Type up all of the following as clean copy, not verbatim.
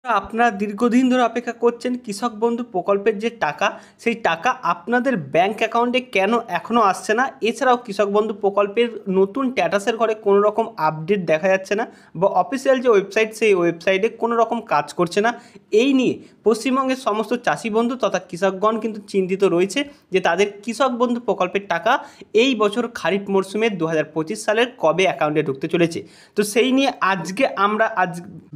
আপনারা দীর্ঘদিন ধরে অপেক্ষা করছেন কৃষক বন্ধু প্রকল্পের যে টাকা, সেই টাকা আপনাদের ব্যাংক অ্যাকাউন্টে কেন এখনও আসছে না? এছাড়াও কৃষক বন্ধু প্রকল্পের নতুন স্ট্যাটাসের ঘরে কোনো রকম আপডেট দেখা যাচ্ছে না বা অফিসিয়াল যে ওয়েবসাইট, সেই ওয়েবসাইটে কোনো রকম কাজ করছে না। এই নিয়ে পশ্চিমবঙ্গের সমস্ত চাষি বন্ধু তথা কৃষকগণ কিন্তু চিন্তিত রয়েছে যে তাদের কৃষক বন্ধু প্রকল্পের টাকা এই বছর খারিফ মরশুমের 2025 সালের কবে অ্যাকাউন্টে ঢুকতে চলেছে। তো সেই নিয়ে আজকে আমরা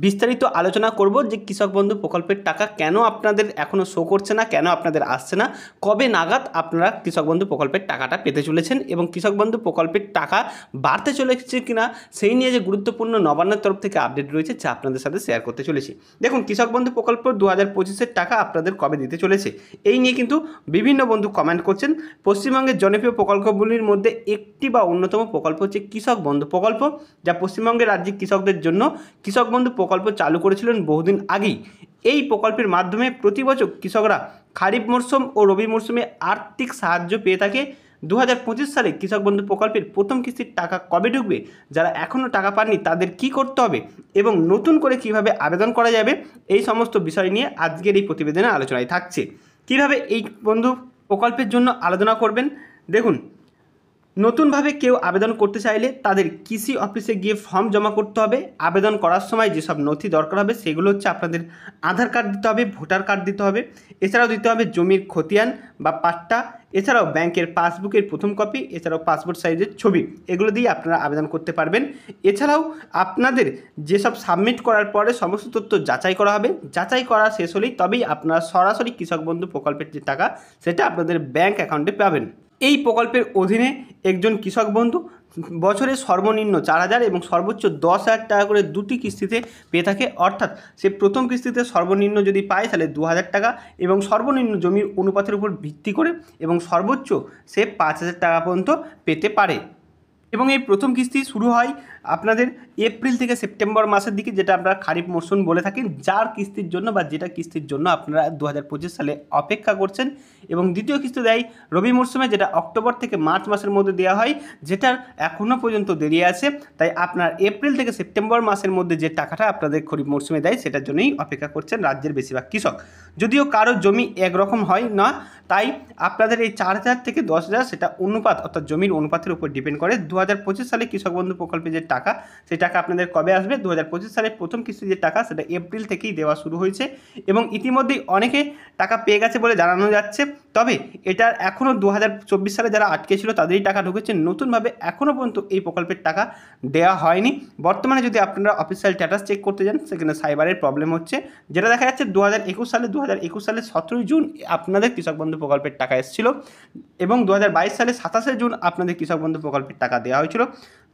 বিস্তারিত আলোচনা করব যে কৃষক বন্ধু প্রকল্পের টাকা কেন আপনাদের এখনও শো করছে না, কেন আপনাদের আসছে না, কবে নাগাদ আপনারা কৃষক বন্ধু প্রকল্পের টাকাটা পেতে চলেছেন এবং কৃষক বন্ধু প্রকল্পের টাকা বাড়তে চলেছে কিনা সেই নিয়ে যে গুরুত্বপূর্ণ নবান্নের তরফ থেকে আপডেট রয়েছে যা আপনাদের সাথে শেয়ার করতে চলেছি। দেখুন, কৃষক বন্ধু প্রকল্প 2025-এর টাকা আপনাদের কবে দিতে চলেছে এই নিয়ে কিন্তু বিভিন্ন বন্ধু কমেন্ট করছেন। পশ্চিমবঙ্গের জনপ্রিয় প্রকল্পগুলির মধ্যে একটি বা অন্যতম প্রকল্প হচ্ছে কৃষক বন্ধু প্রকল্প, যা পশ্চিমবঙ্গের রাজ্যিক কৃষকদের জন্য কৃষক বন্ধু প্রকল্প চালু করেছিলেন বহুদিন আগেই। এই প্রকল্পের মাধ্যমে প্রতি বছর কৃষকরা খারিফ মরশুম ও রবি মরশুমে আর্থিক সাহায্য পেয়ে থাকে। 2025 সালে কৃষক বন্ধু প্রকল্পের প্রথম কিস্তির টাকা কবে ঢুকবে, যারা এখনও টাকা পাননি তাদের কি করতে হবে এবং নতুন করে কিভাবে আবেদন করা যাবে, এই সমস্ত বিষয় নিয়ে আজকের এই প্রতিবেদনে আলোচনায় থাকছে। কিভাবে এই বন্ধু প্রকল্পের জন্য আলোচনা করবেন, দেখুন, নতুনভাবে কেউ আবেদন করতে চাইলে তাদের কৃষি অফিসে গিয়ে ফর্ম জমা করতে হবে। আবেদন করার সময় যেসব নথি দরকার হবে সেগুলো হচ্ছে আপনাদের আধার কার্ড দিতে হবে, ভোটার কার্ড দিতে হবে, এছাড়াও দিতে হবে জমির খতিয়ান বা পাট্টা, এছাড়াও ব্যাংকের পাসবুকের প্রথম কপি, এছাড়াও পাসপোর্ট সাইজের ছবি, এগুলো দিয়ে আপনারা আবেদন করতে পারবেন। এছাড়াও আপনাদের যেসব সাবমিট করার পরে সমস্ত তথ্য যাচাই করা হবে, যাচাই করা শেষ হলেই তবেই আপনারা সরাসরি কৃষক বন্ধু প্রকল্পের যে টাকা সেটা আপনাদের ব্যাংক অ্যাকাউন্টে পাবেন। এই প্রকল্পের অধীনে একজন কৃষক বন্ধু বছরে সর্বনিম্ন 4,000 এবং সর্বোচ্চ 10,000 টাকা করে দুটি কিস্তিতে পেয়ে থাকে। অর্থাৎ সে প্রথম কিস্তিতে সর্বনিম্ন যদি পায় তাহলে 2,000 টাকা এবং সর্বনিম্ন জমির অনুপাতের উপর ভিত্তি করে এবং সর্বোচ্চ সে 5,000 টাকা পর্যন্ত পেতে পারে। এবং এই প্রথম কিস্তি শুরু হয় আপনাদের এপ্রিল থেকে সেপ্টেম্বর মাসের দিকে, যেটা আপনারা খারিফ মরশুম বলে থাকেন, যার কিস্তির জন্য বা যেটা কিস্তির জন্য আপনারা 2025 সালে অপেক্ষা করছেন। এবং দ্বিতীয় কিস্তি দেয় রবি মরশুমে, যেটা অক্টোবর থেকে মার্চ মাসের মধ্যে দেওয়া হয়, যেটার এখনও পর্যন্ত দেরি আছে। তাই আপনার এপ্রিল থেকে সেপ্টেম্বর মাসের মধ্যে যে টাকাটা আপনাদের খরিফ মরশুমে দেয় সেটার জন্যই অপেক্ষা করছেন রাজ্যের বেশিরভাগ কৃষক। যদিও কারো জমি একরকম হয় না, তাই আপনাদের এই 4,000 থেকে 10,000 সেটা অনুপাত, অর্থাৎ জমির অনুপাতের উপর ডিপেন্ড করে। 2025 সালে কৃষক বন্ধু প্রকল্পে যে টাকা, সেই টাকা আপনাদের কবে আসবে? 2025 সালের প্রথম কিস্তি যে টাকা সেটা এপ্রিল থেকেই দেওয়া শুরু হয়েছে এবং ইতিমধ্যেই অনেকে টাকা পেয়ে গেছে বলে জানানো যাচ্ছে। তবে এটার এখনও 2024 সালে যারা আটকে ছিল তাদেরই টাকা ঢুকেছে। নতুনভাবে এখনও পর্যন্ত এই প্রকল্পের টাকা দেওয়া হয়নি। বর্তমানে যদি আপনারা অফিসিয়াল স্ট্যাটাস চেক করতে যান সেখানে সাইবারের প্রবলেম হচ্ছে, যেটা দেখা যাচ্ছে 2021 সালের 17ই জুন আপনাদের কৃষক বন্ধু প্রকল্পের টাকা এসেছিল এবং 2022 সালের 27শে জুন আপনাদের কৃষক বন্ধু প্রকল্পের টাকা দেওয়া হয়েছিল।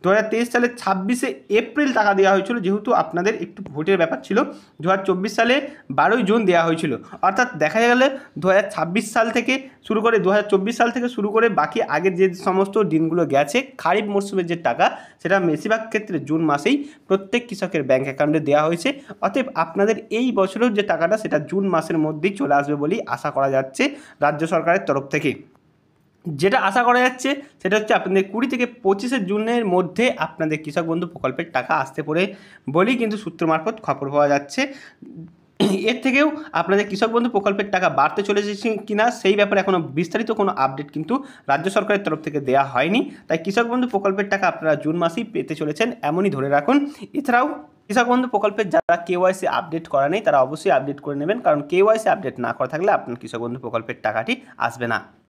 2023 সালের 26শে এপ্রিল টাকা দেওয়া হয়েছিল, যেহেতু আপনাদের একটু ভোটের ব্যাপার ছিল। 2024 সালে 12ই জুন দেওয়া হয়েছিল। অর্থাৎ দেখা গেলে 2026 সাল থেকে শুরু করে 2024 সাল থেকে শুরু করে বাকি আগের যে সমস্ত দিনগুলো গেছে খারিফ মরশুমের যে টাকা, সেটা বেশিরভাগ ক্ষেত্রে জুন মাসেই প্রত্যেক কৃষকের ব্যাংক অ্যাকাউন্টে দেওয়া হয়েছে। অতএব আপনাদের এই বছরের যে টাকাটা সেটা জুন মাসের মধ্যেই চলে আসবে বলেই আশা করা যাচ্ছে রাজ্য সরকারের তরফ থেকে। যেটা আশা করা যাচ্ছে সেটা হচ্ছে আপনাদের 20 থেকে 25শে জুনের মধ্যে আপনাদের কৃষক বন্ধু প্রকল্পের টাকা আসতে পারে বলেই কিন্তু সূত্র মারফত খবর পাওয়া যাচ্ছে। এর থেকেও আপনাদের কৃষক বন্ধু প্রকল্পের টাকা বাড়তে চলেছে কিনা সেই ব্যাপারে এখনও বিস্তারিত কোনো আপডেট কিন্তু রাজ্য সরকারের তরফ থেকে দেওয়া হয়নি। তাই কৃষক বন্ধু প্রকল্পের টাকা আপনারা জুন মাসেই পেতে চলেছেন এমনই ধরে রাখুন। এছাড়াও কৃষক বন্ধু প্রকল্পের যারা কেওয়াইসি আপডেট করা নেই তারা অবশ্যই আপডেট করে নেবেন, কারণ কেওয়াইসি আপডেট না করা থাকলে আপনার কৃষক বন্ধু প্রকল্পের টাকাটি আসবে না।